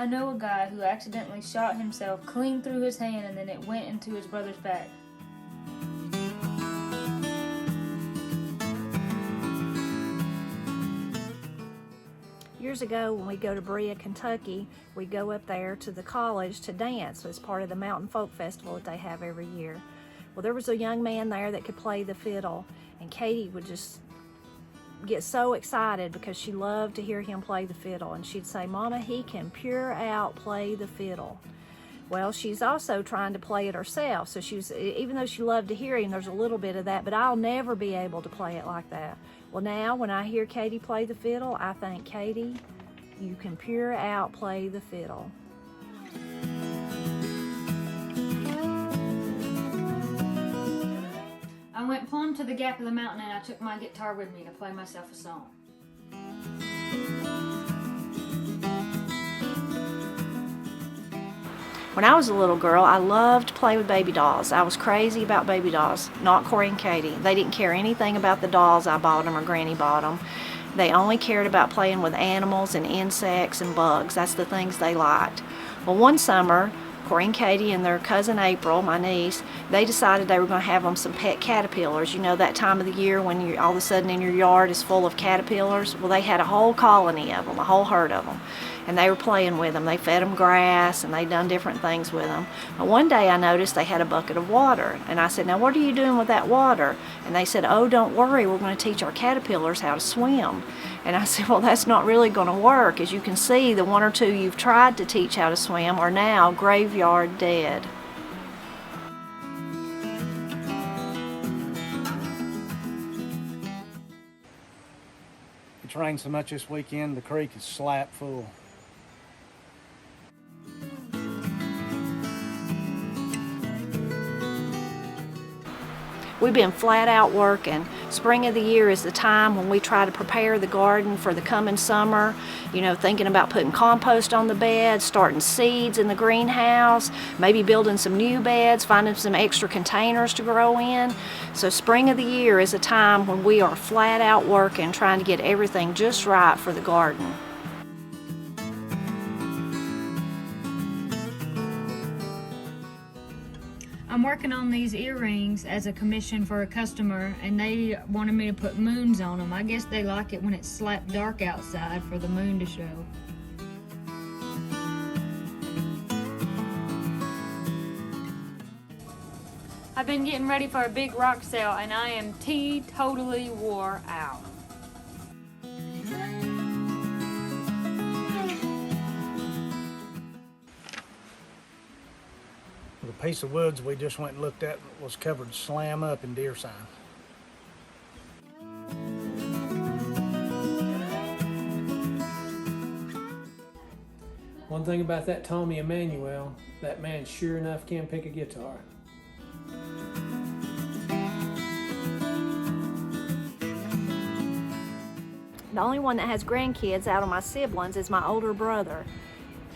I know a guy who accidentally shot himself clean through his hand and then it went into his brother's back. Years ago, when we go to Berea, Kentucky, we go up there to the college to dance as part of the Mountain Folk Festival that they have every year. Well, there was a young man there that could play the fiddle, and Katie would just get so excited because she loved to hear him play the fiddle, and she'd say, "Mama, he can pure out play the fiddle." Well, she's also trying to play it herself, so even though she loved to hear him, there's a little bit of that, but I'll never be able to play it like that. Well, now when I hear Katie play the fiddle, I think, Katie, you can pure out play the fiddle. I went plumb to the gap of the mountain and I took my guitar with me to play myself a song. When I was a little girl, I loved to play with baby dolls. I was crazy about baby dolls, not Corey and Katie. They didn't care anything about the dolls I bought them or Granny bought them. They only cared about playing with animals and insects and bugs. That's the things they liked. Well, one summer, Corey and Katie and their cousin April, my niece, they decided they were going to have them some pet caterpillars. You know, that time of the year when all of a sudden in your yard is full of caterpillars? Well, they had a whole colony of them, a whole herd of them. And they were playing with them. They fed them grass and they done different things with them. But one day I noticed they had a bucket of water. And I said, "Now what are you doing with that water?" And they said, "Oh, don't worry, we're going to teach our caterpillars how to swim." And I said, "Well, that's not really going to work. As you can see, the one or two you've tried to teach how to swim are now graveyard dead." It's rained so much this weekend, the creek is slap full. We've been flat out working. Spring of the year is the time when we try to prepare the garden for the coming summer. You know, thinking about putting compost on the bed, starting seeds in the greenhouse, maybe building some new beds, finding some extra containers to grow in. So spring of the year is a time when we are flat out working, trying to get everything just right for the garden. I'm working on these earrings as a commission for a customer, and they wanted me to put moons on them. I guess they like it when it's slap dark outside for the moon to show. I've been getting ready for a big rock sale, and I am totally wore out. The piece of woods we just went and looked at was covered slam up in deer sign. One thing about that Tommy Emmanuel, that man sure enough can pick a guitar. The only one that has grandkids out of my siblings is my older brother.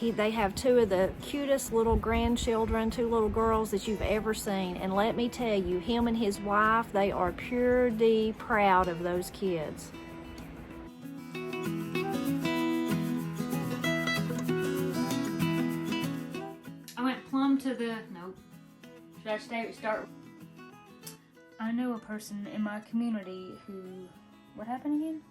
They have two of the cutest little grandchildren, two little girls that you've ever seen. And let me tell you, him and his wife, they are pure D proud of those kids. I went plumb to the, nope. Should I start? I know a person in my community who, what happened again?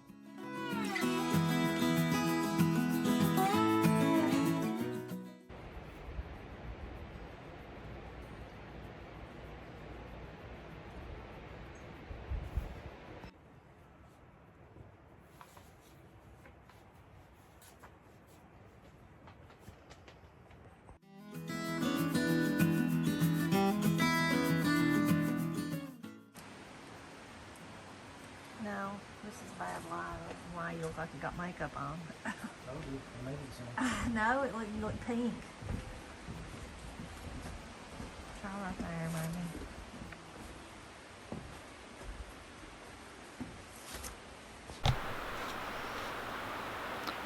No, this is bad light. Why you look like you got makeup on. No, you look pink. Try right there, baby.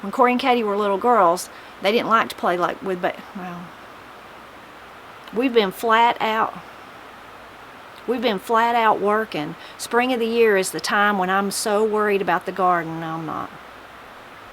When Corey and Katie were little girls, they didn't like to play like with, well, we've been flat out working. Spring of the year is the time when I'm so worried about the garden. No, I'm not.